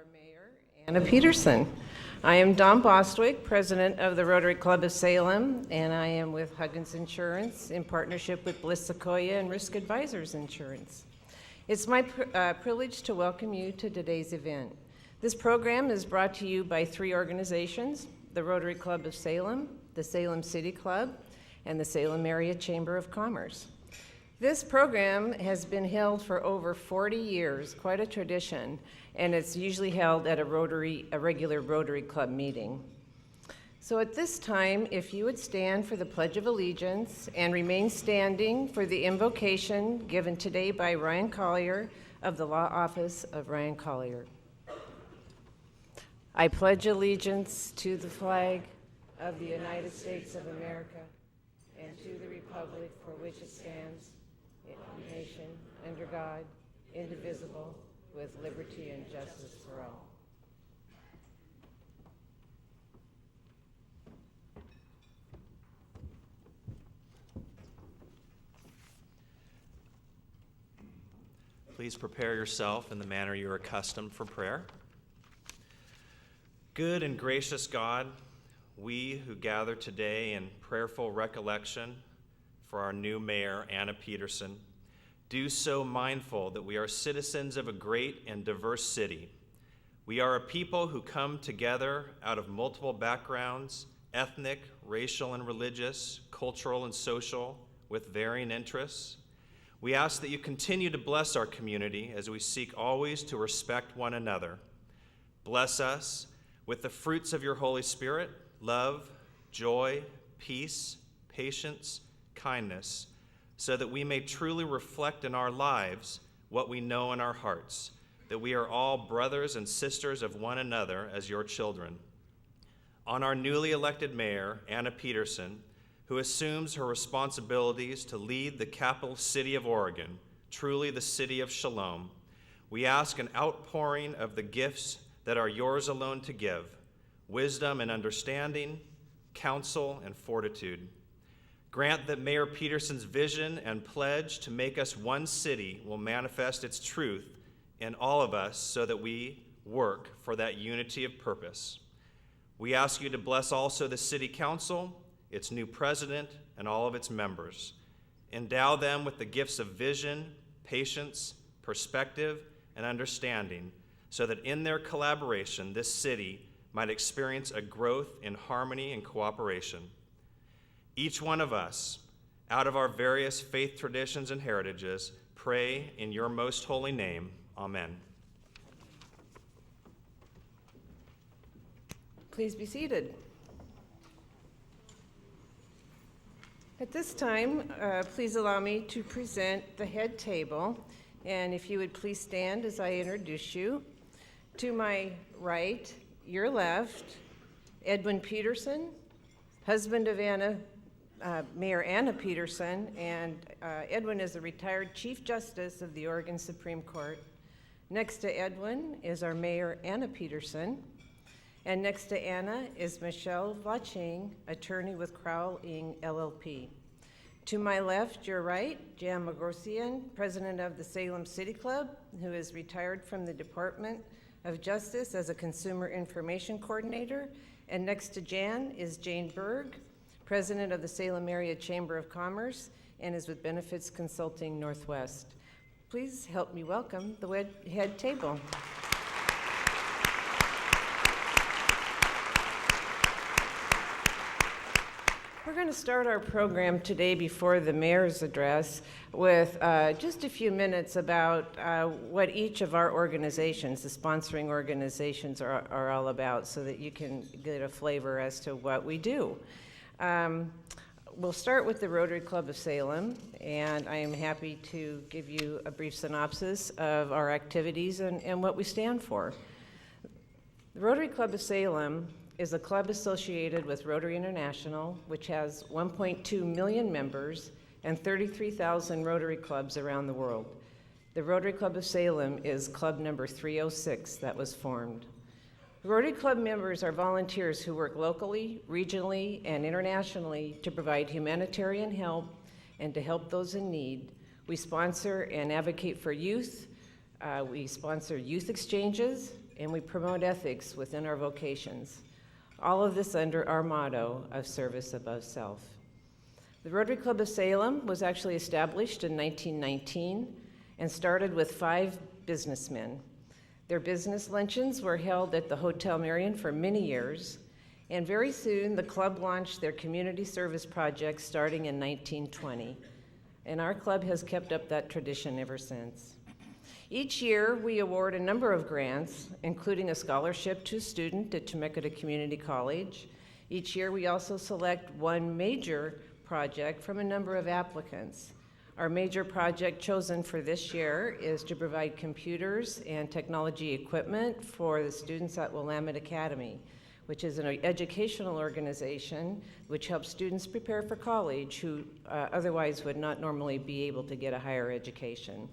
our Mayor, Anna Peterson. I am Don Bostwick, President of the Rotary Club of Salem, and I am with Huggins Insurance in partnership with Bliss Sequoia and Risk Advisors Insurance. It's my privilege to welcome you to today's event. This program is brought to you by three organizations: the Rotary Club of Salem, the Salem City Club, and the Salem Area Chamber of Commerce. This program has been held for over 40 years, quite a tradition, and it's usually held at a regular Rotary Club meeting. So at this time, if you would stand for the Pledge of Allegiance and remain standing for the invocation given today by Ryan Collier of the Law Office of Ryan Collier. I pledge allegiance to the flag of the United States of America and to the republic for which it stands, a nation under God, indivisible, with liberty and justice for all. Please prepare yourself in the manner you are accustomed for prayer. Good and gracious God, we who gather today in prayerful recollection for our new mayor, Anna Peterson, do so mindful that we are citizens of a great and diverse city. We are a people who come together out of multiple backgrounds, ethnic, racial and religious, cultural and social, with varying interests. We ask that you continue to bless our community as we seek always to respect one another. Bless us with the fruits of your Holy Spirit: love, joy, peace, patience, kindness, so that we may truly reflect in our lives what we know in our hearts, that we are all brothers and sisters of one another as your children. On our newly elected mayor, Anna Peterson, who assumes her responsibilities to lead the capital city of Oregon, truly the city of Shalom, we ask an outpouring of the gifts that are yours alone to give: wisdom and understanding, counsel and fortitude. Grant that Mayor Peterson's vision and pledge to make us one city will manifest its truth in all of us so that we work for that unity of purpose. We ask you to bless also the City Council, its new president, and all of its members. Endow them with the gifts of vision, patience, perspective, and understanding, so that in their collaboration, this city might experience a growth in harmony and cooperation. Each one of us, out of our various faith traditions and heritages, pray in your most holy name. Amen. Please be seated. At this time, please allow me to present the head table, and if you would please stand as I introduce you. To my right, your left, Edwin Peterson, husband of Mayor Anna Peterson, and Edwin is a retired Chief Justice of the Oregon Supreme Court. Next to Edwin is our Mayor Anna Peterson, and next to Anna is Michelle Latcheng, attorney with Crowell-Ing LLP. To my left, your right, Jan Magorsian, president of the Salem City Club, who is retired from the Department of Justice as a Consumer Information Coordinator. And next to Jan is Jane Berg, president of the Salem Area Chamber of Commerce, and is with Benefits Consulting Northwest. Please help me welcome the head table. We're going to start our program today before the mayor's address with just a few minutes about what each of our organizations, the sponsoring organizations, are all about, so that you can get a flavor as to what we do. We'll start with the Rotary Club of Salem, and I am happy to give you a brief synopsis of our activities and what we stand for. The Rotary Club of Salem is a club associated with Rotary International, which has 1.2 million members and 33,000 Rotary clubs around the world. The Rotary Club of Salem is club number 306 that was formed. Rotary Club members are volunteers who work locally, regionally, and internationally to provide humanitarian help and to help those in need. We sponsor and advocate for youth. We sponsor youth exchanges and we promote ethics within our vocations. All of this under our motto of service above self. The Rotary Club of Salem was actually established in 1919 and started with 5 businessmen. Their business luncheons were held at the Hotel Marion for many years, and very soon the club launched their community service project starting in 1920. And our club has kept up that tradition ever since. Each year, we award a number of grants, including a scholarship to a student at Temecula Community College. Each year, we also select one major project from a number of applicants. Our major project chosen for this year is to provide computers and technology equipment for the students at Willamette Academy, which is an educational organization which helps students prepare for college who otherwise would not normally be able to get a higher education.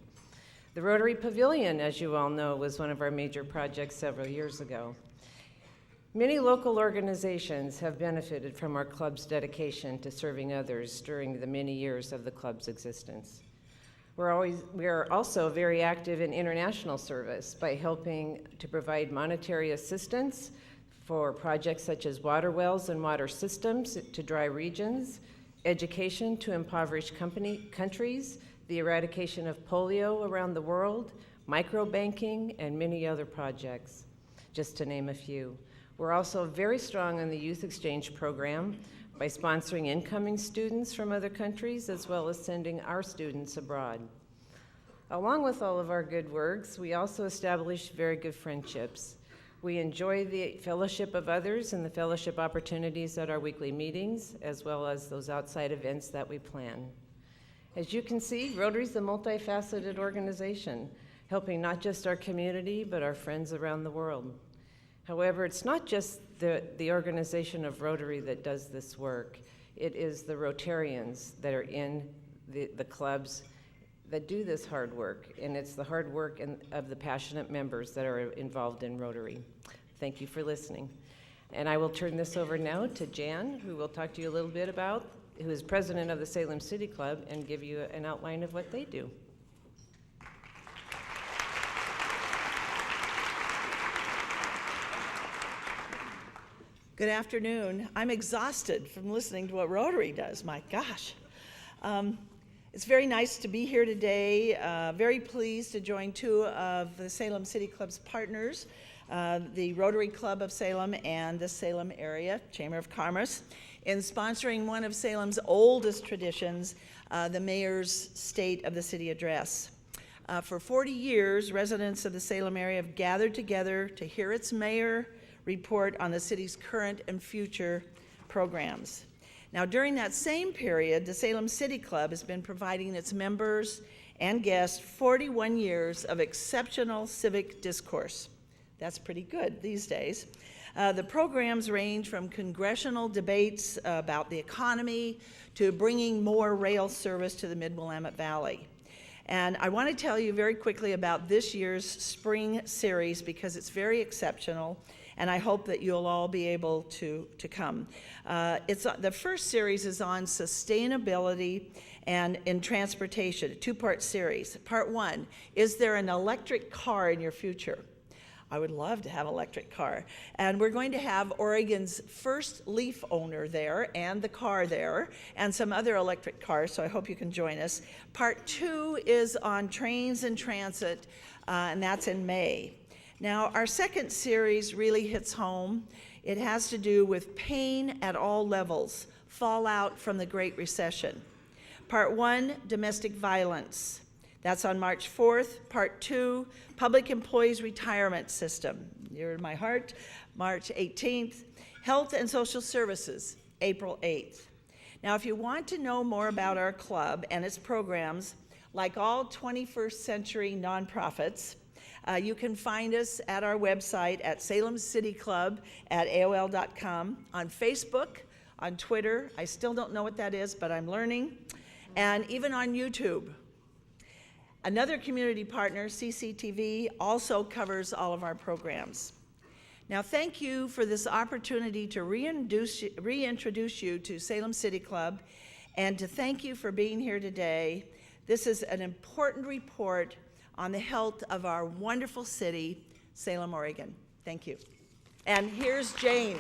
The Rotary Pavilion, as you all know, was one of our major projects several years ago. Many local organizations have benefited from our club's dedication to serving others during the many years of the club's existence. We are also very active in international service by helping to provide monetary assistance for projects such as water wells and water systems to dry regions, education to impoverished countries, the eradication of polio around the world, microbanking, and many other projects, just to name a few. We're also very strong in the youth exchange program by sponsoring incoming students from other countries as well as sending our students abroad. Along with all of our good works, we also establish very good friendships. We enjoy the fellowship of others and the fellowship opportunities at our weekly meetings, as well as those outside events that we plan. As you can see, Rotary is a multifaceted organization, helping not just our community, but our friends around the world. However, it's not just the organization of Rotary that does this work. It is the Rotarians that are in the clubs that do this hard work, and it's the hard work of the passionate members that are involved in Rotary. Thank you for listening. And I will turn this over now to Jan, who will talk to you a little bit about, who is president of the Salem City Club, and give you an outline of what they do. Good afternoon. I'm exhausted from listening to what Rotary does, my gosh. It's very nice to be here today. Very pleased to join 2 of the Salem City Club's partners, the Rotary Club of Salem and the Salem Area Chamber of Commerce, in sponsoring one of Salem's oldest traditions, the Mayor's State of the City Address. For 40 years, residents of the Salem area have gathered together to hear its mayor report on the city's current and future programs. Now, during that same period, the Salem City Club has been providing its members and guests 41 years of exceptional civic discourse. That's pretty good these days. The programs range from congressional debates about the economy to bringing more rail service to the Mid-Willamette Valley. And I want to tell you very quickly about this year's spring series because it's very exceptional, and I hope that you'll all be able to come. The first series is on sustainability and in transportation, a 2-part series. Part 1, is there an electric car in your future? I would love to have an electric car. And we're going to have Oregon's first Leaf owner there and the car there and some other electric cars, so I hope you can join us. Part 2 is on trains and transit, and that's in May. Now, our second series really hits home. It has to do with pain at all levels, fallout from the Great Recession. Part 1, domestic violence. That's on March 4th. Part 2, public employees retirement system. You're in my heart. March 18th. Health and social services, April 8th. Now, if you want to know more about our club and its programs, like all 21st century nonprofits, you can find us at our website at salemcityclub@aol.com, on Facebook, on Twitter. I still don't know what that is, but I'm learning, and even on YouTube. Another community partner, CCTV, also covers all of our programs. Now, thank you for this opportunity to reintroduce you to Salem City Club and to thank you for being here today. This is an important report on the health of our wonderful city, Salem, Oregon. Thank you. And here's Jane.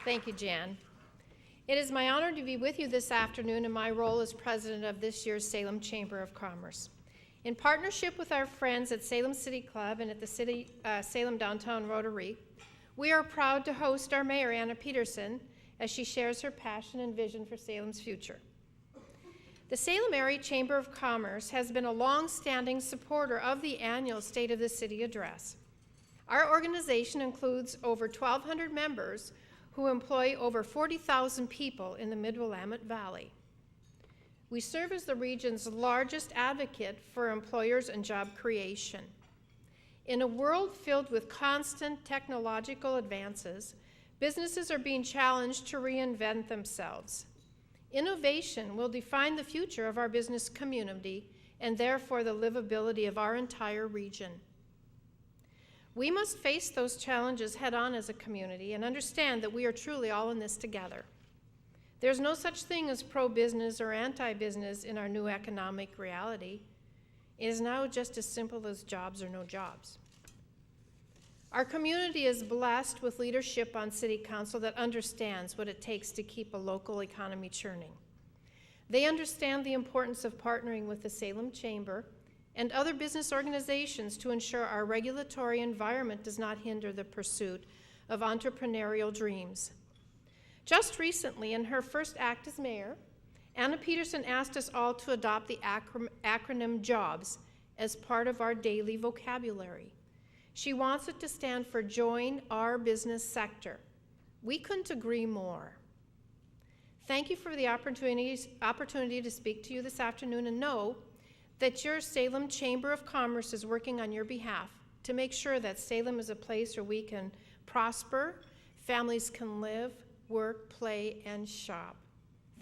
Thank you, Jan. It is my honor to be with you this afternoon in my role as president of this year's Salem Chamber of Commerce. In partnership with our friends at Salem City Club and at the Salem Downtown Rotary, we are proud to host our mayor, Anna Peterson, as she shares her passion and vision for Salem's future. The Salem Area Chamber of Commerce has been a long-standing supporter of the annual State of the City Address. Our organization includes over 1,200 members who employ over 40,000 people in the Mid-Willamette Valley. We serve as the region's largest advocate for employers and job creation. In a world filled with constant technological advances, businesses are being challenged to reinvent themselves. Innovation will define the future of our business community and therefore the livability of our entire region. We must face those challenges head-on as a community and understand that we are truly all in this together. There's no such thing as pro-business or anti-business in our new economic reality. It is now just as simple as jobs or no jobs. Our community is blessed with leadership on City Council that understands what it takes to keep a local economy churning. They understand the importance of partnering with the Salem Chamber and other business organizations to ensure our regulatory environment does not hinder the pursuit of entrepreneurial dreams. Just recently, in her first act as mayor, Anna Peterson asked us all to adopt the acronym JOBS as part of our daily vocabulary. She wants it to stand for Join Our Business Sector. We couldn't agree more. Thank you for the opportunity to speak to you this afternoon, and know that your Salem Chamber of Commerce is working on your behalf to make sure that Salem is a place where we can prosper, families can live, work, play, and shop.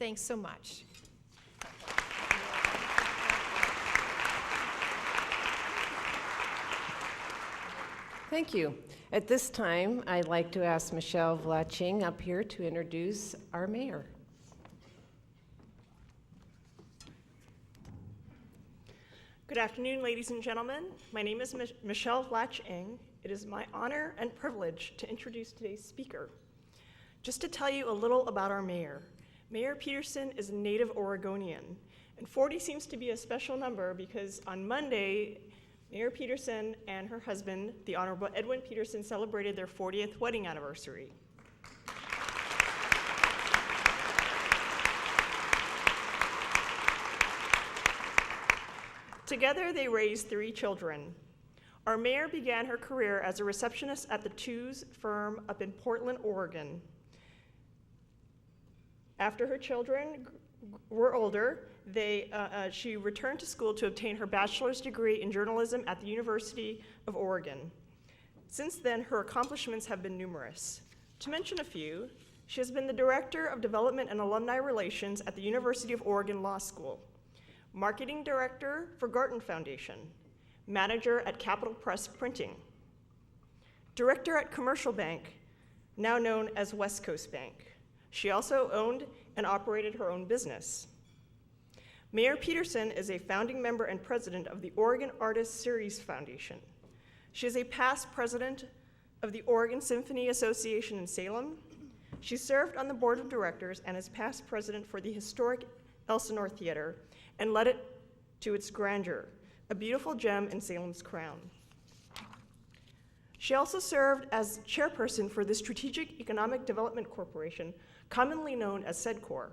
Thanks so much. Thank you. At this time, I'd like to ask Michelle Latcheng up here to introduce our mayor. Good afternoon, ladies and gentlemen. My name is Michelle Latcheng. It is my honor and privilege to introduce today's speaker. Just to tell you a little about our mayor. Mayor Peterson is a native Oregonian, and 40 seems to be a special number because on Monday, Mayor Peterson and her husband, the Honorable Edwin Peterson, celebrated their 40th wedding anniversary. Together, they raised 3 children. Our mayor began her career as a receptionist at the Tews firm up in Portland, Oregon. After her children were older, she returned to school to obtain her bachelor's degree in journalism at the University of Oregon. Since then, her accomplishments have been numerous. To mention a few, she has been the Director of Development and Alumni Relations at the University of Oregon Law School, Marketing Director for Garton Foundation, Manager at Capital Press Printing, Director at Commercial Bank, now known as West Coast Bank. She also owned and operated her own business. Mayor Peterson is a founding member and president of the Oregon Artists Series Foundation. She is a past president of the Oregon Symphony Association in Salem. She served on the board of directors and is past president for the historic Elsinore Theater and led it to its grandeur, a beautiful gem in Salem's crown. She also served as chairperson for the Strategic Economic Development Corporation, commonly known as SEDCOR.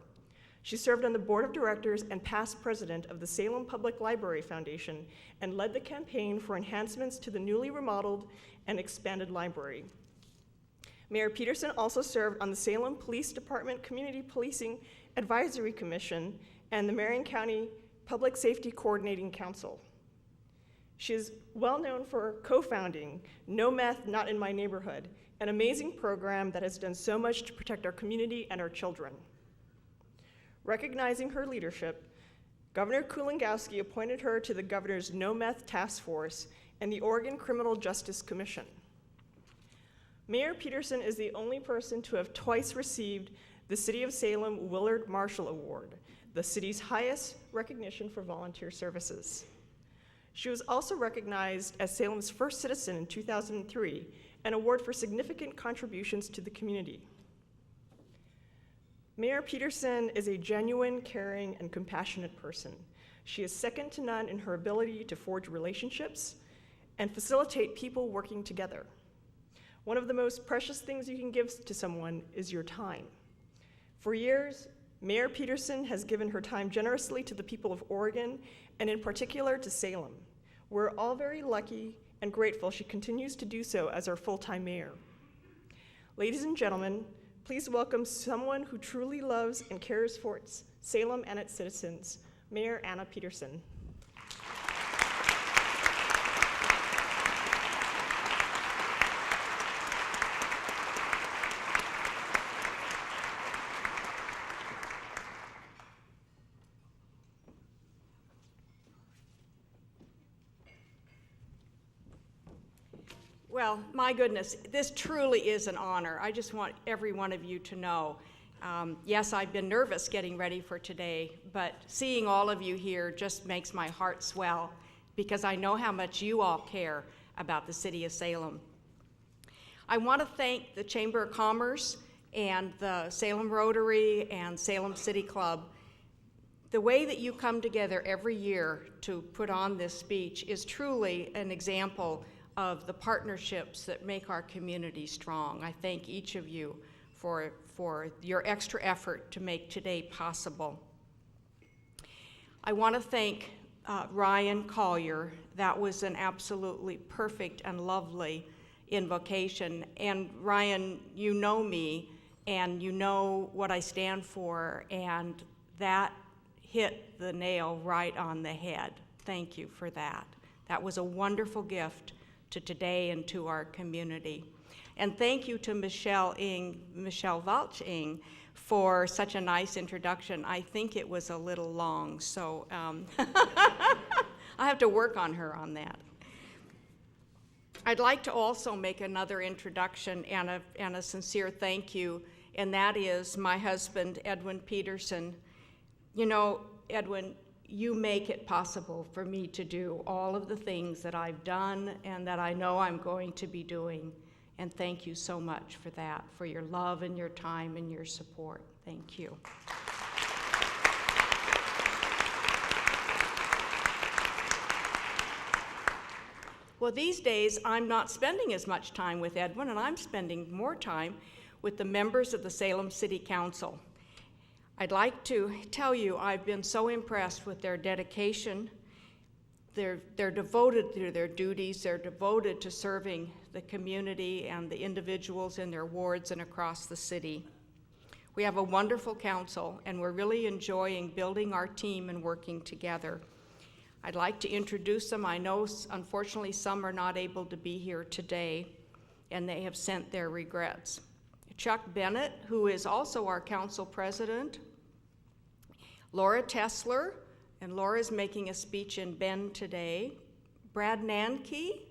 She served on the board of directors and past president of the Salem Public Library Foundation and led the campaign for enhancements to the newly remodeled and expanded library. Mayor Peterson also served on the Salem Police Department Community Policing Advisory Commission and the Marion County Public Safety Coordinating Council. She is well known for co-founding No Meth, Not in My Neighborhood, an amazing program that has done so much to protect our community and our children. Recognizing her leadership, Governor Kulongowski appointed her to the governor's No Meth Task Force and the Oregon Criminal Justice Commission. Mayor Peterson is the only person to have twice received the City of Salem Willard Marshall Award. the city's highest recognition for volunteer services. She was also recognized as Salem's first citizen in 2003, an award for significant contributions to the community. Mayor Peterson is a genuine, caring, and compassionate person. She is second to none in her ability to forge relationships and facilitate people working together. One of the most precious things you can give to someone is your time. For years, Mayor Peterson has given her time generously to the people of Oregon, and in particular to Salem. We're all very lucky and grateful she continues to do so as our full-time mayor. Ladies and gentlemen, please welcome someone who truly loves and cares for Salem and its citizens, Mayor Anna Peterson. Well, my goodness, this truly is an honor. I just want every one of you to know. Yes, I've been nervous getting ready for today, but seeing all of you here just makes my heart swell because I know how much you all care about the city of Salem. I want to thank the Chamber of Commerce and the Salem Rotary and Salem City Club. The way that you come together every year to put on this speech is truly an example of the partnerships that make our community strong. I thank each of you for your extra effort to make today possible. I want to thank Ryan Collier. That was an absolutely perfect and lovely invocation. And Ryan, you know me, and you know what I stand for, and that hit the nail right on the head. Thank you for that. That was a wonderful gift to today and to our community. And thank you to Michelle Latcheng for such a nice introduction. I think it was a little long, so I have to work on her on that. I'd like to also make another introduction and a sincere thank you, and that is my husband, Edwin Peterson. You know, Edwin, you make it possible for me to do all of the things that I've done and that I know I'm going to be doing. And thank you so much for that, for your love and your time and your support. Thank you. Well, these days, I'm not spending as much time with Edwin, and I'm spending more time with the members of the Salem City Council. I'd like to tell you I've been so impressed with their dedication. They're devoted to their duties. They're devoted to serving the community and the individuals in their wards and across the city. We have a wonderful council, and we're really enjoying building our team and working together. I'd like to introduce them. I know, unfortunately, some are not able to be here today, and they have sent their regrets. Chuck Bennett, who is also our council president, Laura Tessler, and Laura's making a speech in Bend today. Brad Nanke,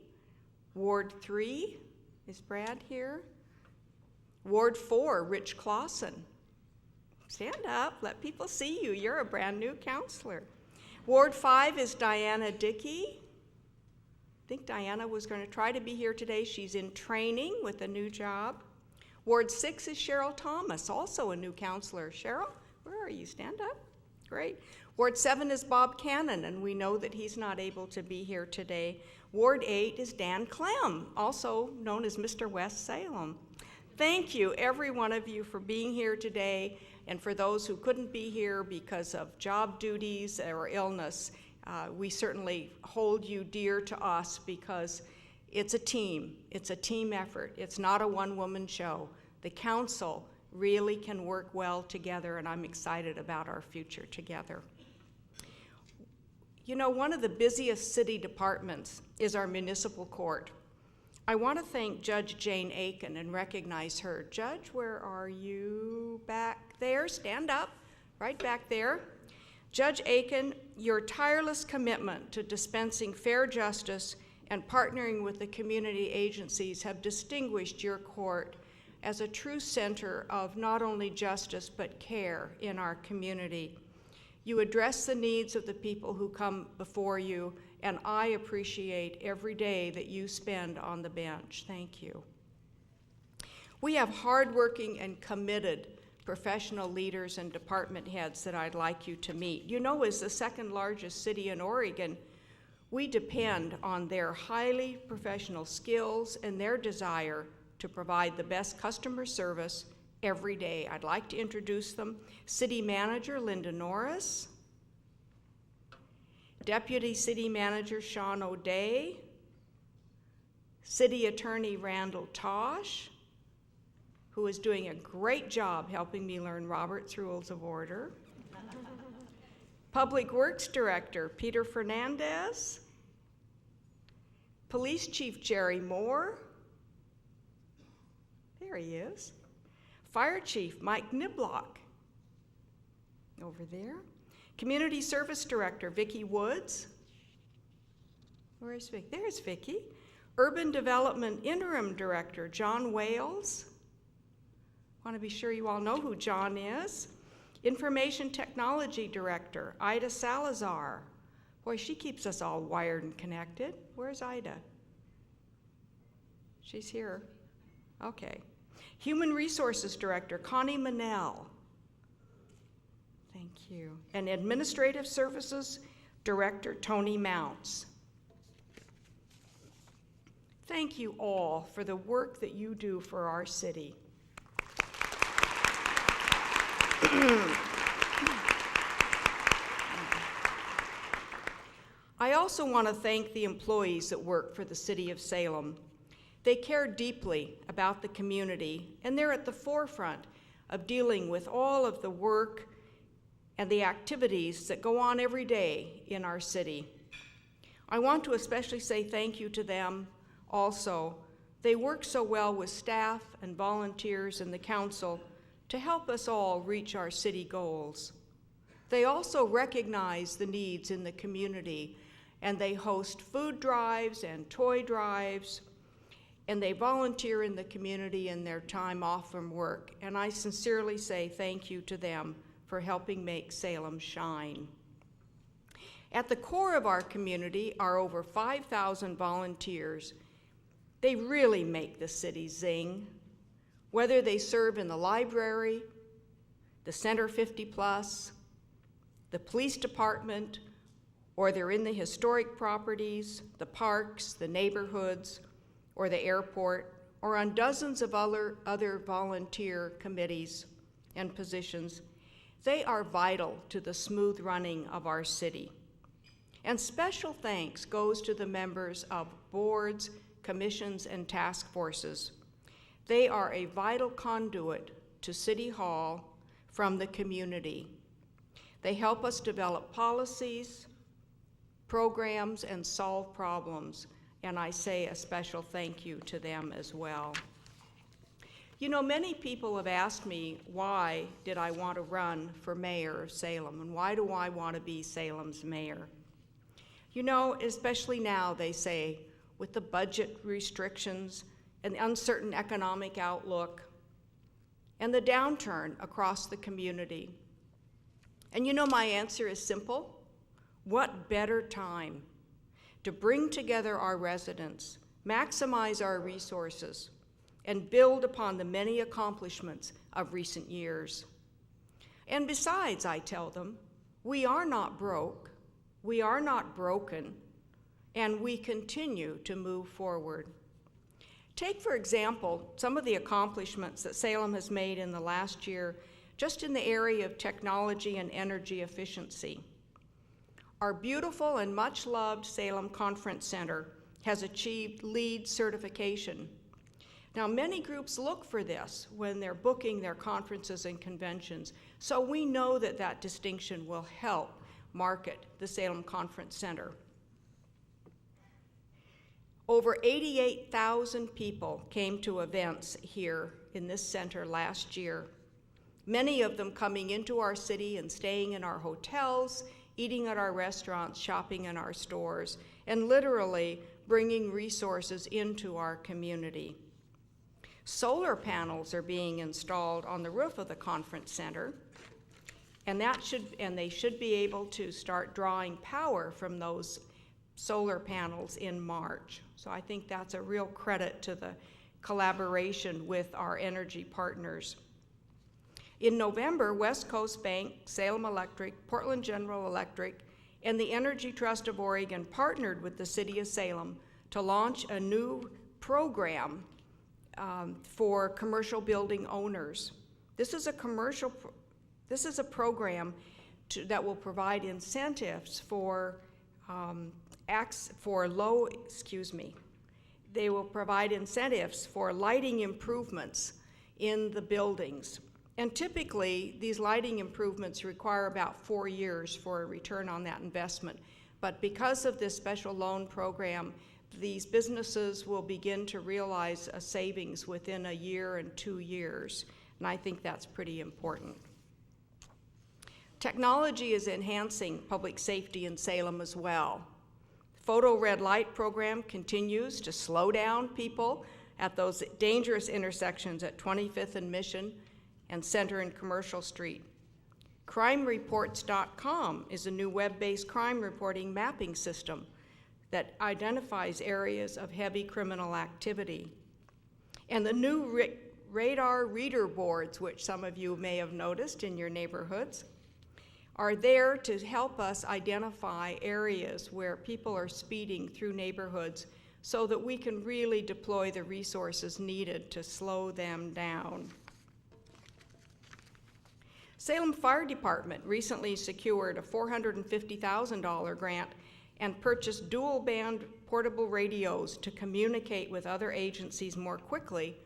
Ward 3, is Brad here? Ward 4, Rich Clausen. Stand up, let people see you. You're a brand new counselor. Ward 5 is Diana Dickey. I think Diana was going to try to be here today. She's in training with a new job. Ward 6 is Cheryl Thomas, also a new counselor. Cheryl, where are you? Stand up. Great. Ward 7 is Bob Cannon, and we know that he's not able to be here today. Ward 8 is Dan Clem, also known as Mr. West Salem. Thank you, every one of you, for being here today, and for those who couldn't be here because of job duties or illness, we certainly hold you dear to us because it's a team. It's a team effort. It's not a one-woman show. The council really can work well together, and I'm excited about our future together. You know, one of the busiest city departments is our municipal court. I want to thank Judge Jane Aiken and recognize her. Judge, where are you? Back there? Stand up, right back there. Judge Aiken, your tireless commitment to dispensing fair justice and partnering with the community agencies have distinguished your court as a true center of not only justice but care in our community. You address the needs of the people who come before you, and I appreciate every day that you spend on the bench. Thank you. We have hardworking and committed professional leaders and department heads that I'd like you to meet. You know, as the second largest city in Oregon, we depend on their highly professional skills and their desire to provide the best customer service every day. I'd like to introduce them. City Manager Linda Norris, Deputy City Manager Sean O'Day, City Attorney Randall Tosh, who is doing a great job helping me learn Robert's Rules of Order, Public Works Director Peter Fernandez, Police Chief Jerry Moore, there he is, Fire Chief Mike Niblock, over there, Community Service Director Vicki Woods, where's Vicki? There's Vicki, Urban Development Interim Director John Wales, want to be sure you all know who John is, Information Technology Director Ida Salazar, boy, she keeps us all wired and connected. Where's Ida? She's here. Okay. Human Resources Director Connie Manel. Thank you. And Administrative Services Director Tony Mounts. Thank you all for the work that you do for our city. I also want to thank the employees that work for the City of Salem. They care deeply about the community, and they're at the forefront of dealing with all of the work and the activities that go on every day in our city. I want to especially say thank you to them also. They work so well with staff and volunteers and the council to help us all reach our city goals. They also recognize the needs in the community, and they host food drives and toy drives, and they volunteer in the community in their time off from work. And I sincerely say thank you to them for helping make Salem shine. At the core of our community are over 5,000 volunteers. They really make the city zing. Whether they serve in the library, the Center 50 Plus, the police department, or they're in the historic properties, the parks, the neighborhoods, or the airport, or on dozens of other volunteer committees and positions, they are vital to the smooth running of our city. And special thanks goes to the members of boards, commissions, and task forces. They are a vital conduit to City Hall from the community. They help us develop policies, programs, and solve problems, and I say a special thank you to them as well. You know, many people have asked me, why did I want to run for mayor of Salem, and why do I want to be Salem's mayor? You know, especially now, they say, with the budget restrictions and the uncertain economic outlook and the downturn across the community. And you know, my answer is simple. What better time to bring together our residents, maximize our resources, and build upon the many accomplishments of recent years. And besides, I tell them, we are not broke, we are not broken, and we continue to move forward. Take, for example, some of the accomplishments that Salem has made in the last year just in the area of technology and energy efficiency. Our beautiful and much-loved Salem Conference Center has achieved LEED certification. Now, many groups look for this when they're booking their conferences and conventions, so we know that that distinction will help market the Salem Conference Center. Over 88,000 people came to events here in this center last year, many of them coming into our city and staying in our hotels, eating at our restaurants, shopping in our stores, and literally bringing resources into our community. Solar panels are being installed on the roof of the conference center, And they should be able to start drawing power from those solar panels in March. So I think that's a real credit to the collaboration with our energy partners. In November, West Coast Bank, Salem Electric, Portland General Electric, and the Energy Trust of Oregon partnered with the City of Salem to launch a new program for commercial building owners. This is a program that will provide incentives They will provide incentives for lighting improvements in the buildings. And typically, these lighting improvements require about 4 years for a return on that investment. But because of this special loan program, these businesses will begin to realize a savings within a year and 2 years. And I think that's pretty important. Technology is enhancing public safety in Salem as well. Photo red light program continues to slow down people at those dangerous intersections at 25th and Mission and Center and Commercial Street. CrimeReports.com is a new web-based crime reporting mapping system that identifies areas of heavy criminal activity. And the new radar reader boards, which some of you may have noticed in your neighborhoods, are there to help us identify areas where people are speeding through neighborhoods so that we can really deploy the resources needed to slow them down. Salem Fire Department recently secured a $450,000 grant and purchased dual-band portable radios to communicate with other agencies more quickly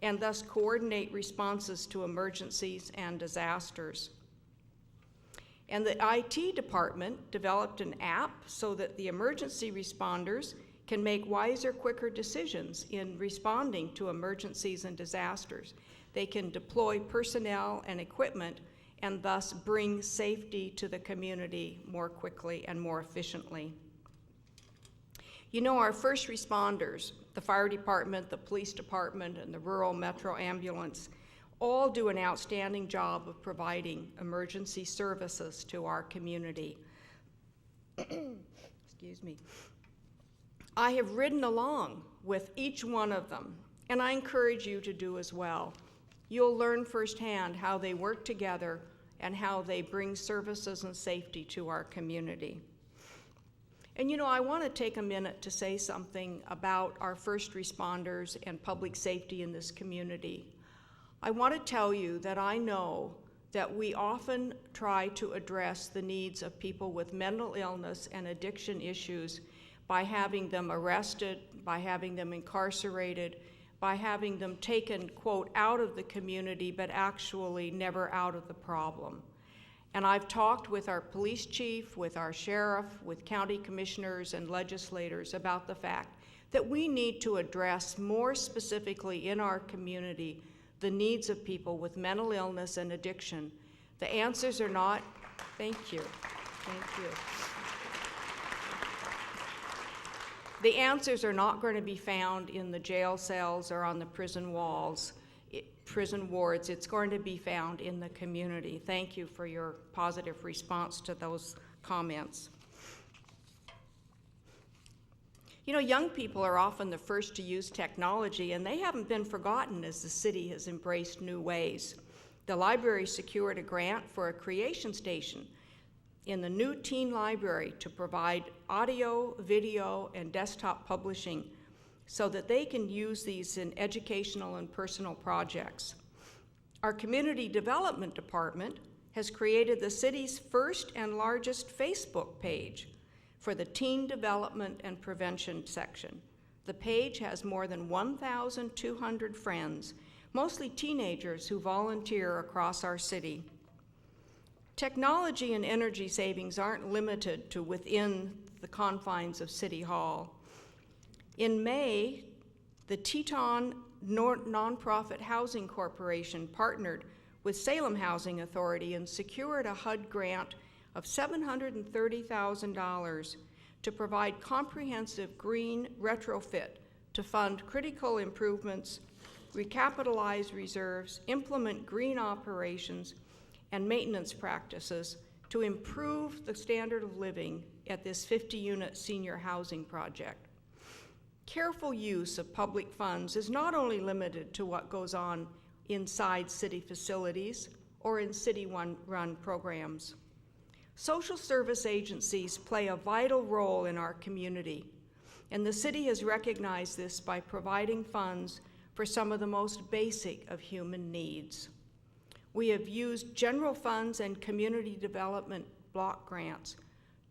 and thus coordinate responses to emergencies and disasters. And the IT department developed an app so that the emergency responders can make wiser, quicker decisions in responding to emergencies and disasters. They can deploy personnel and equipment and thus bring safety to the community more quickly and more efficiently. You know, our first responders, the fire department, the police department, and the rural metro ambulance, all do an outstanding job of providing emergency services to our community. Excuse me. I have ridden along with each one of them, and I encourage you to do as well. You'll learn firsthand how they work together and how they bring services and safety to our community. And you know, I want to take a minute to say something about our first responders and public safety in this community. I want to tell you that I know that we often try to address the needs of people with mental illness and addiction issues by having them arrested, by having them incarcerated, by having them taken, quote, out of the community, but actually never out of the problem. And I've talked with our police chief, with our sheriff, with county commissioners and legislators about the fact that we need to address more specifically in our community the needs of people with mental illness and addiction. The answers are not, thank you. The answers are not going to be found in the jail cells or on the prison walls, prison wards. It's going to be found in the community. Thank you for your positive response to those comments. You know, young people are often the first to use technology, and they haven't been forgotten as the city has embraced new ways. The library secured a grant for a creation station in the new teen library to provide audio, video, and desktop publishing so that they can use these in educational and personal projects. Our community development department has created the city's first and largest Facebook page for the Teen Development and Prevention section. The page has more than 1,200 friends, mostly teenagers who volunteer across our city. Technology and energy savings aren't limited to within the confines of City Hall. In May, the Teton Nonprofit Housing Corporation partnered with Salem Housing Authority and secured a HUD grant of $730,000 to provide comprehensive green retrofit to fund critical improvements, recapitalize reserves, implement green operations, and maintenance practices to improve the standard of living at this 50-unit senior housing project. Careful use of public funds is not only limited to what goes on inside city facilities or in city-run programs. Social service agencies play a vital role in our community, and the city has recognized this by providing funds for some of the most basic of human needs. We have used general funds and community development block grants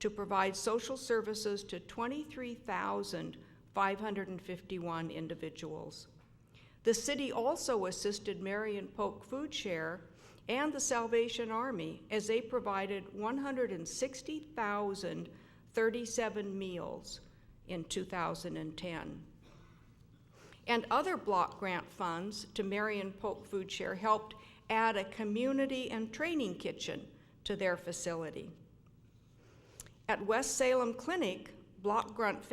to provide social services to 23,551 individuals. The city also assisted Marion Polk Food Share and the Salvation Army as they provided 160,037 meals in 2010. And other block grant funds to Marion Polk Food Share helped add a community and training kitchen to their facility. At West Salem Clinic, block grant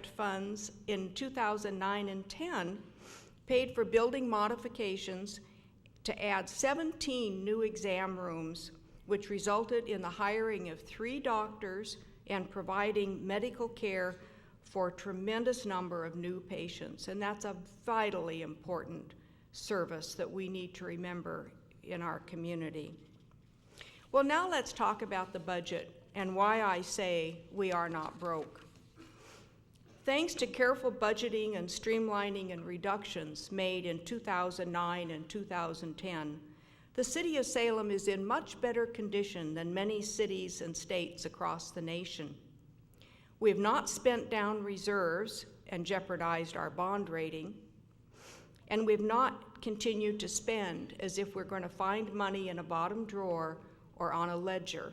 funds in 2009 and 10 paid for building modifications to add 17 new exam rooms, which resulted in the hiring of 3 doctors and providing medical care for a tremendous number of new patients. And that's a vitally important service that we need to remember in our community. Well, now let's talk about the budget and why I say we are not broke. Thanks to careful budgeting and streamlining and reductions made in 2009 and 2010, the city of Salem is in much better condition than many cities and states across the nation. We have not spent down reserves and jeopardized our bond rating, and we've not continued to spend as if we're going to find money in a bottom drawer or on a ledger.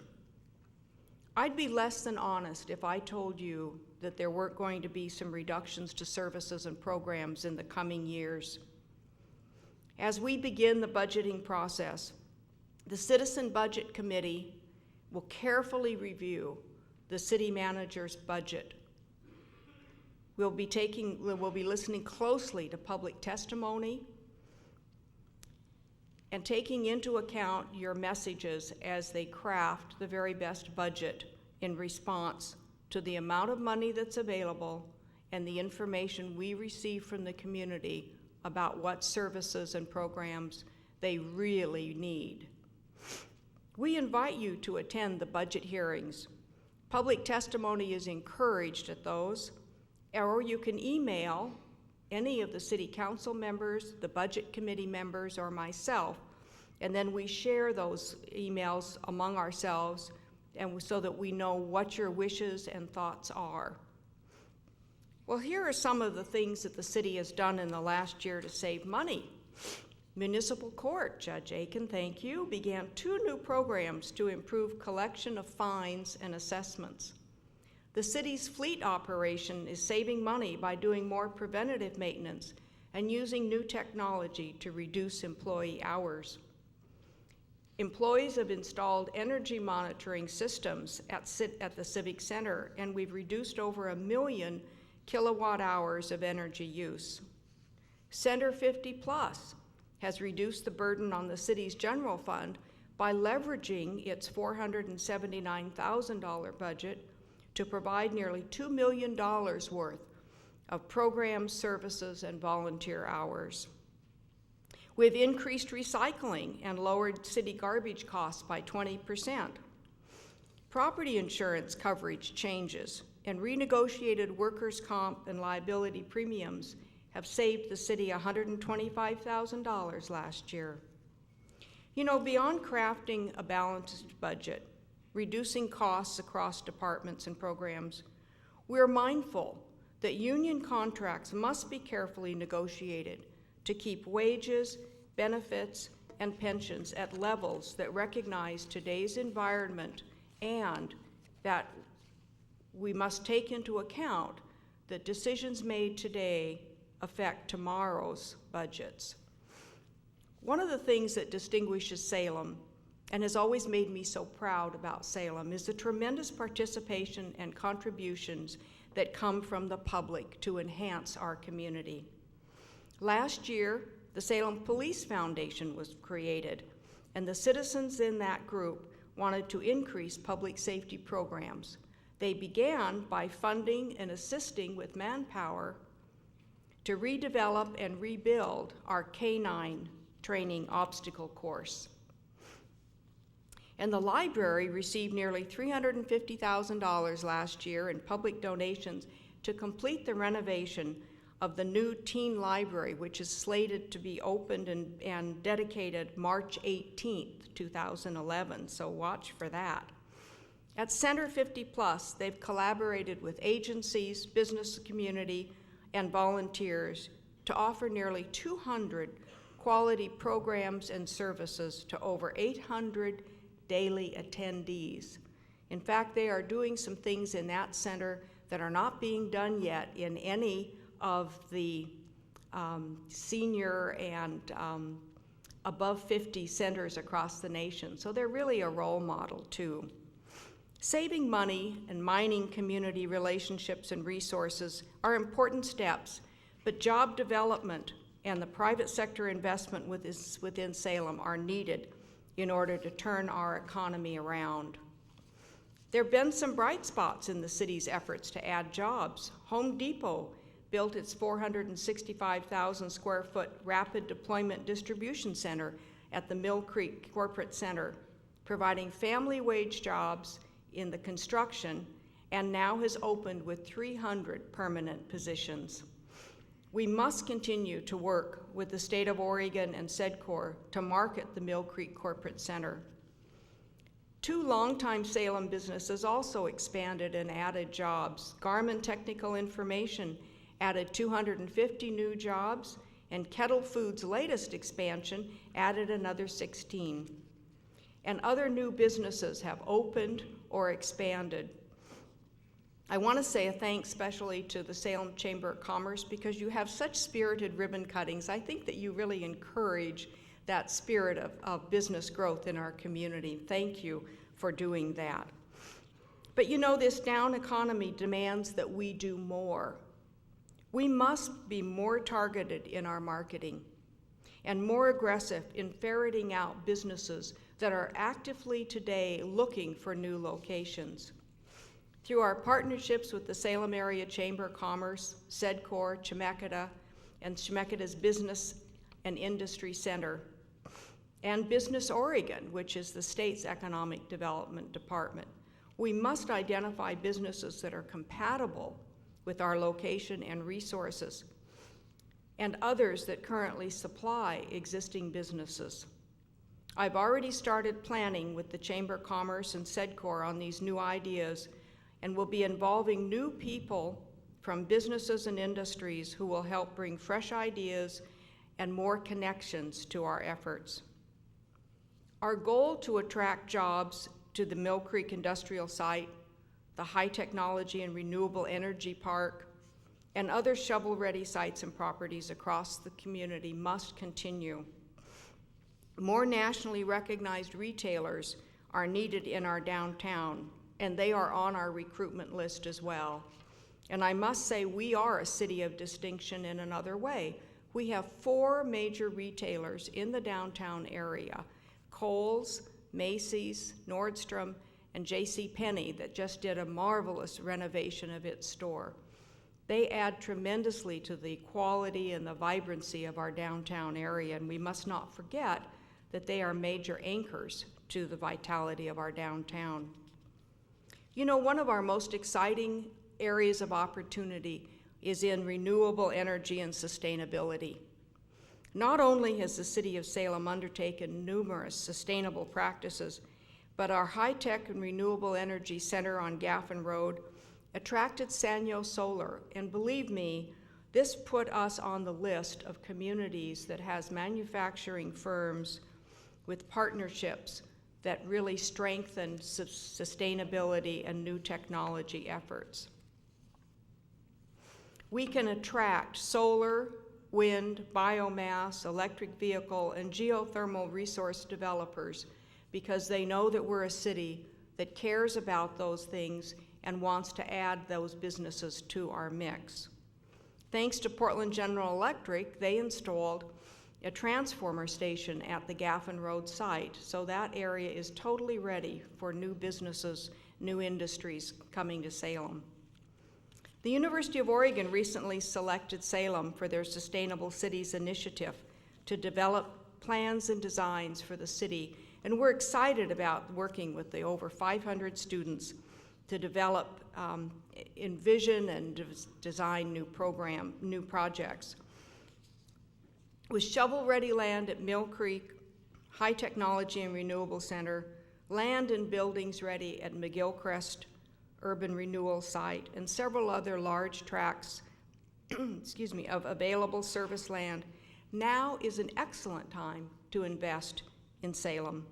I'd be less than honest if I told you that there weren't going to be some reductions to services and programs in the coming years. As we begin the budgeting process, the Citizen Budget Committee will carefully review the city manager's budget. We'll be listening closely to public testimony and taking into account your messages as they craft the very best budget in response to the amount of money that's available and the information we receive from the community about what services and programs they really need. We invite you to attend the budget hearings. Public testimony is encouraged at those, or you can email any of the city council members, the budget committee members, or myself, and then we share those emails among ourselves and so that we know what your wishes and thoughts are. Well, here are some of the things that the city has done in the last year to save money. Municipal Court, Judge Aiken, thank you, began 2 new programs to improve collection of fines and assessments. The city's fleet operation is saving money by doing more preventative maintenance and using new technology to reduce employee hours. Employees have installed energy monitoring systems at the Civic Center, and we've reduced over 1 million kilowatt hours of energy use. Center 50 Plus has reduced the burden on the city's general fund by leveraging its $479,000 budget to provide nearly $2 million worth of programs, services, and volunteer hours. We've increased recycling and lowered city garbage costs by 20%. Property insurance coverage changes and renegotiated workers' comp and liability premiums have saved the city $125,000 last year. You know, beyond crafting a balanced budget, reducing costs across departments and programs, we're mindful that union contracts must be carefully negotiated to keep wages, benefits, and pensions at levels that recognize today's environment, and that we must take into account that decisions made today affect tomorrow's budgets. One of the things that distinguishes Salem and has always made me so proud about Salem is the tremendous participation and contributions that come from the public to enhance our community. Last year, the Salem Police Foundation was created and the citizens in that group wanted to increase public safety programs. They began by funding and assisting with manpower to redevelop and rebuild our K-9 training obstacle course. And the library received nearly $350,000 last year in public donations to complete the renovation of the new teen library, which is slated to be opened and dedicated March 18th, 2011, so watch for that. At Center 50 Plus, they've collaborated with agencies, business community, and volunteers to offer nearly 200 quality programs and services to over 800 daily attendees. In fact, they are doing some things in that center that are not being done yet in any of the senior and above 50 centers across the nation. So they're really a role model too. Saving money and mining community relationships and resources are important steps, but job development and the private sector investment within Salem are needed in order to turn our economy around. There have been some bright spots in the city's efforts to add jobs. Home Depot built its 465,000 square foot rapid deployment distribution center at the Mill Creek Corporate Center, providing family wage jobs in the construction, and now has opened with 300 permanent positions. We must continue to work with the state of Oregon and SEDCOR to market the Mill Creek Corporate Center. 2 longtime Salem businesses also expanded and added jobs. Garmin Technical Information added 250 new jobs, and Kettle Foods' latest expansion added another 16. And other new businesses have opened or expanded. I want to say a thanks especially to the Salem Chamber of Commerce because you have such spirited ribbon cuttings. I think that you really encourage that spirit of business growth in our community. Thank you for doing that. But you know, this down economy demands that we do more. We must be more targeted in our marketing and more aggressive in ferreting out businesses that are actively today looking for new locations. Through our partnerships with the Salem Area Chamber of Commerce, SEDCOR, Chemeketa, and Chemeketa's Business and Industry Center, and Business Oregon, which is the state's economic development department, we must identify businesses that are compatible with our location and resources, and others that currently supply existing businesses. I've already started planning with the Chamber of Commerce and SEDCOR on these new ideas, and will be involving new people from businesses and industries who will help bring fresh ideas and more connections to our efforts. Our goal to attract jobs to the Mill Creek Industrial Site, the High Technology and Renewable Energy Park, and other shovel-ready sites and properties across the community must continue. More nationally recognized retailers are needed in our downtown, and they are on our recruitment list as well. And I must say, we are a city of distinction in another way. We have 4 major retailers in the downtown area: Kohl's, Macy's, Nordstrom, and JCPenney, that just did a marvelous renovation of its store. They add tremendously to the quality and the vibrancy of our downtown area, and we must not forget that they are major anchors to the vitality of our downtown. You know, one of our most exciting areas of opportunity is in renewable energy and sustainability. Not only has the City of Salem undertaken numerous sustainable practices, but our high-tech and renewable energy center on Gaffin Road attracted Sanyo Solar, and believe me, this put us on the list of communities that has manufacturing firms with partnerships that really strengthen sustainability and new technology efforts. We can attract solar, wind, biomass, electric vehicle, and geothermal resource developers because they know that we're a city that cares about those things and wants to add those businesses to our mix. Thanks to Portland General Electric, they installed a transformer station at the Gaffin Road site, so that area is totally ready for new businesses, new industries coming to Salem. The University of Oregon recently selected Salem for their Sustainable Cities Initiative to develop plans and designs for the city, and we're excited about working with the over 500 students to develop, envision and design new projects. With shovel-ready land at Mill Creek, High Technology and Renewable Center, land and buildings ready at McGillcrest Urban Renewal Site, and several other large tracts of available service land, now is an excellent time to invest in Salem.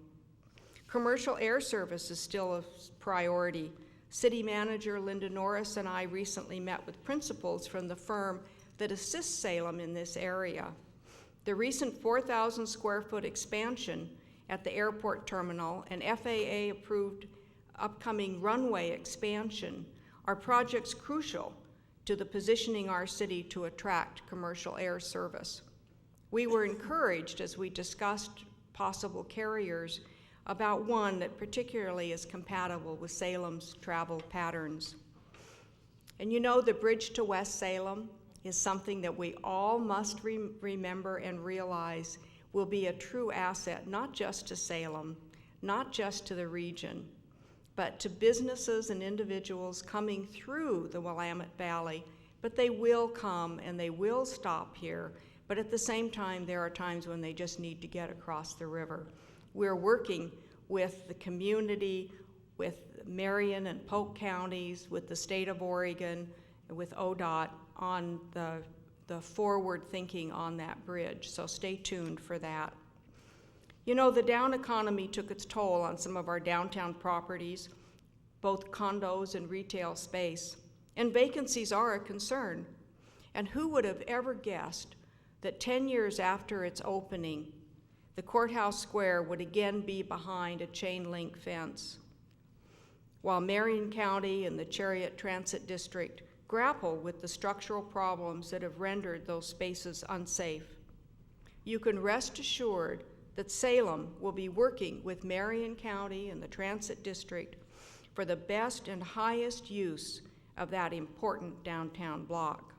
Commercial air service is still a priority. City Manager Linda Norris and I recently met with principals from the firm that assists Salem in this area. The recent 4,000 square foot expansion at the airport terminal and FAA-approved upcoming runway expansion are projects crucial to the positioning our city to attract commercial air service. We were encouraged as we discussed possible carriers about one that particularly is compatible with Salem's travel patterns. And you know, the bridge to West Salem is something that we all must remember and realize will be a true asset, not just to Salem, not just to the region, but to businesses and individuals coming through the Willamette Valley. But they will come and they will stop here, but at the same time, there are times when they just need to get across the river. We're working with the community, with Marion and Polk counties, with the state of Oregon, with ODOT on the forward thinking on that bridge, so stay tuned for that. You know, the down economy took its toll on some of our downtown properties, both condos and retail space, and vacancies are a concern. And who would have ever guessed that 10 years after its opening, the courthouse square would again be behind a chain link fence, while Marion County and the Chariot Transit District grapple with the structural problems that have rendered those spaces unsafe. You can rest assured that Salem will be working with Marion County and the Transit District for the best and highest use of that important downtown block.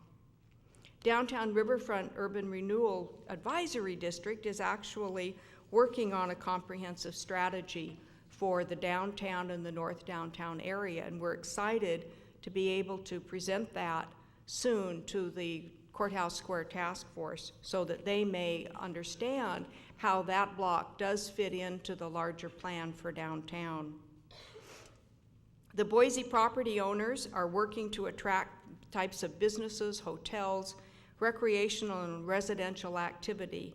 Downtown Riverfront Urban Renewal Advisory District is actually working on a comprehensive strategy for the downtown and the north downtown area, and we're excited to be able to present that soon to the Courthouse Square Task Force so that they may understand how that block does fit into the larger plan for downtown. The Boise property owners are working to attract types of businesses, hotels, recreational and residential activity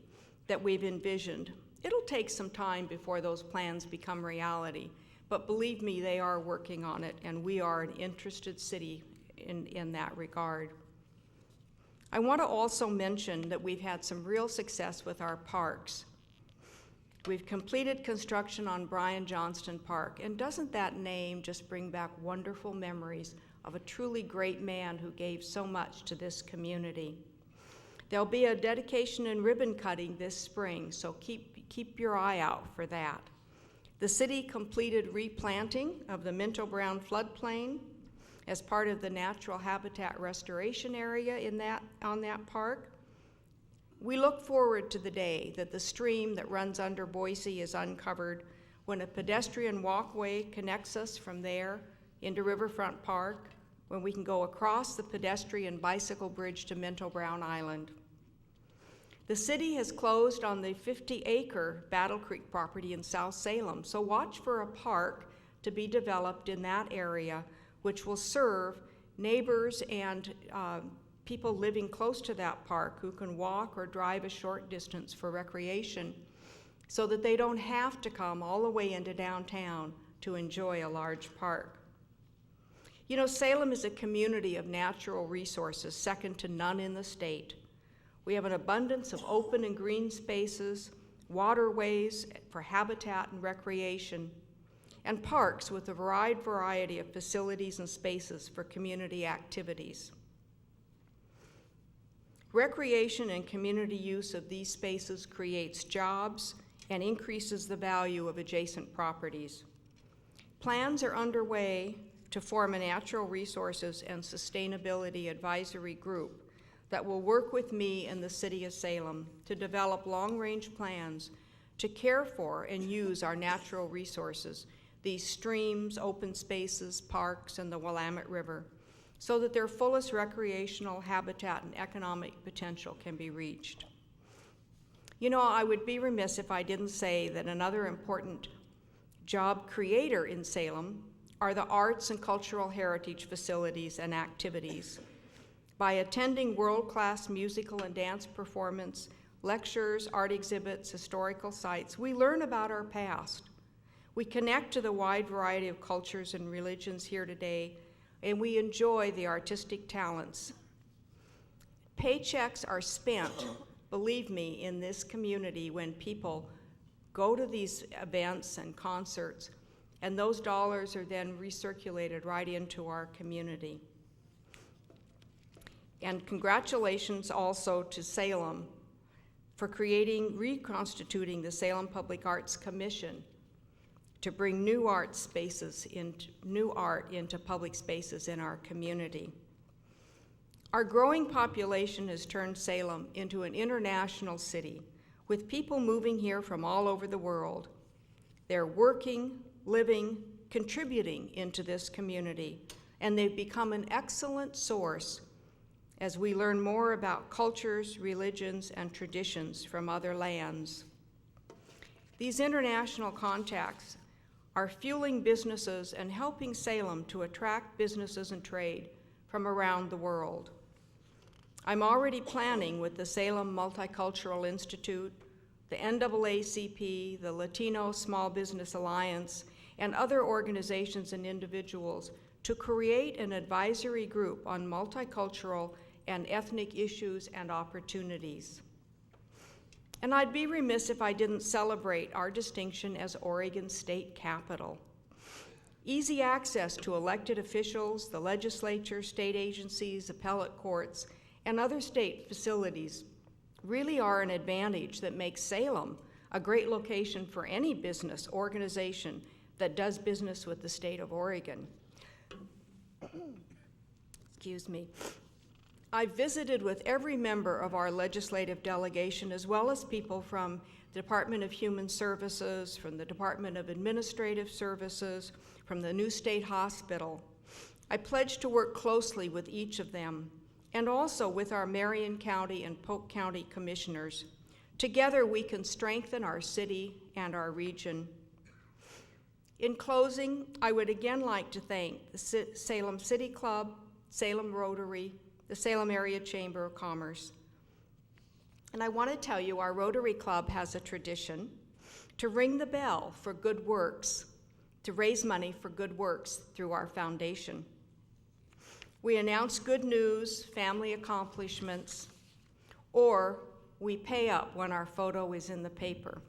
that we've envisioned. It'll take some time before those plans become reality, but believe me, they are working on it, and we are an interested city in that regard. I want to also mention that we've had some real success with our parks. We've completed construction on Brian Johnston Park, and doesn't that name just bring back wonderful memories of a truly great man who gave so much to this community? There'll be a dedication and ribbon cutting this spring, so keep your eye out for that. The city completed replanting of the Minto Brown floodplain as part of the natural habitat restoration area on that park. We look forward to the day that the stream that runs under Boise is uncovered, when a pedestrian walkway connects us from there into Riverfront Park, when we can go across the pedestrian bicycle bridge to Minto Brown Island. The city has closed on the 50-acre Battle Creek property in South Salem, so watch for a park to be developed in that area, which will serve neighbors and people living close to that park who can walk or drive a short distance for recreation, so that they don't have to come all the way into downtown to enjoy a large park. You know, Salem is a community of natural resources second to none in the state. We have an abundance of open and green spaces, waterways for habitat and recreation, and parks with a wide variety of facilities and spaces for community activities. Recreation and community use of these spaces creates jobs and increases the value of adjacent properties. Plans are underway to form a natural resources and sustainability advisory group that will work with me and the City of Salem to develop long-range plans to care for and use our natural resources, these streams, open spaces, parks, and the Willamette River, so that their fullest recreational habitat and economic potential can be reached. You know, I would be remiss if I didn't say that another important job creator in Salem are the arts and cultural heritage facilities and activities. By attending world-class musical and dance performance, lectures, art exhibits, historical sites, we learn about our past. We connect to the wide variety of cultures and religions here today, and we enjoy the artistic talents. Paychecks are spent, believe me, in this community when people go to these events and concerts, and those dollars are then recirculated right into our community. And congratulations also to Salem for reconstituting the Salem Public Arts Commission to bring new art into public spaces in our community. Our growing population has turned Salem into an international city with people moving here from all over the world. They're working, living, contributing into this community, and they've become an excellent source as we learn more about cultures, religions, and traditions from other lands. These international contacts are fueling businesses and helping Salem to attract businesses and trade from around the world. I'm already planning with the Salem Multicultural Institute, the NAACP, the Latino Small Business Alliance, and other organizations and individuals to create an advisory group on multicultural and ethnic issues and opportunities. And I'd be remiss if I didn't celebrate our distinction as Oregon's state capital. Easy access to elected officials, the legislature, state agencies, appellate courts, and other state facilities really are an advantage that makes Salem a great location for any business organization that does business with the state of Oregon. Excuse me. I've visited with every member of our legislative delegation, as well as people from the Department of Human Services, from the Department of Administrative Services, from the new state hospital. I pledge to work closely with each of them, and also with our Marion County and Polk County commissioners. Together we can strengthen our city and our region. In closing, I would again like to thank the Salem City Club, Salem Rotary, the Salem Area Chamber of Commerce. And I want to tell you, our Rotary Club has a tradition to ring the bell for good works, to raise money for good works through our foundation. We announce good news, family accomplishments, or we pay up when our photo is in the paper.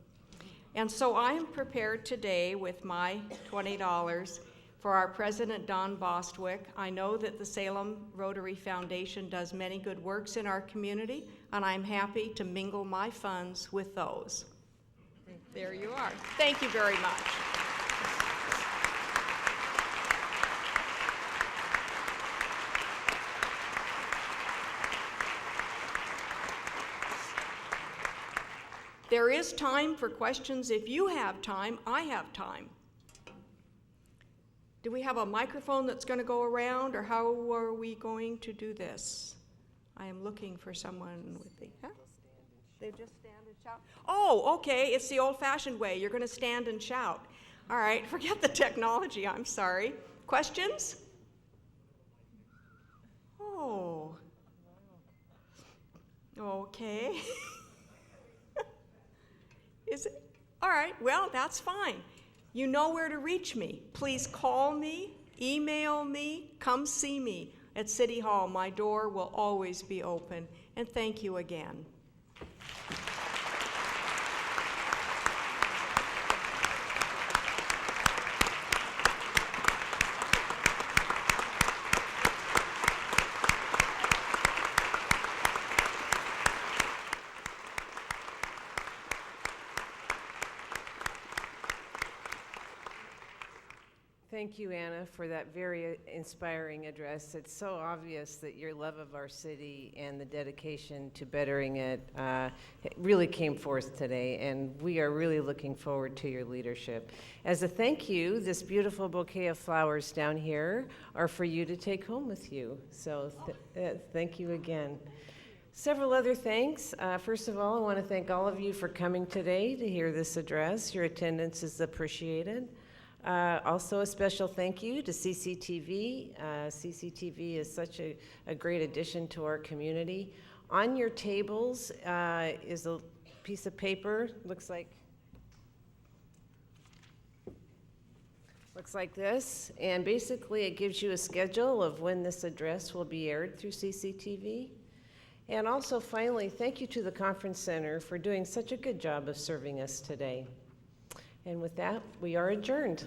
And so I am prepared today with my $20 for our president, Don Bostwick. I know that the Salem Rotary Foundation does many good works in our community, and I'm happy to mingle my funds with those. There you are. Thank you very much. There is time for questions. If you have time, I have time. Do we have a microphone that's going to go around, or how are we going to do this? I am looking for someone with the, huh? They just stand and shout? Oh, okay, it's the old-fashioned way. You're going to stand and shout. All right, forget the technology, I'm sorry. Questions? Oh. Okay. Is it? All right, well, that's fine. You know where to reach me. Please call me, email me, come see me at City Hall. My door will always be open. And thank you again. Thank you, Anna, for that very inspiring address. It's so obvious that your love of our city and the dedication to bettering it really came forth today, and we are really looking forward to your leadership. As a thank you, this beautiful bouquet of flowers down here are for you to take home with you. So thank you again. Several other thanks. First of all, I want to thank all of you for coming today to hear this address. Your attendance is appreciated. Also, a special thank you to CCTV. CCTV is such a great addition to our community. On your tables is a piece of paper, looks like this, and basically it gives you a schedule of when this address will be aired through CCTV. And also, finally, thank you to the Conference Center for doing such a good job of serving us today. And with that, we are adjourned.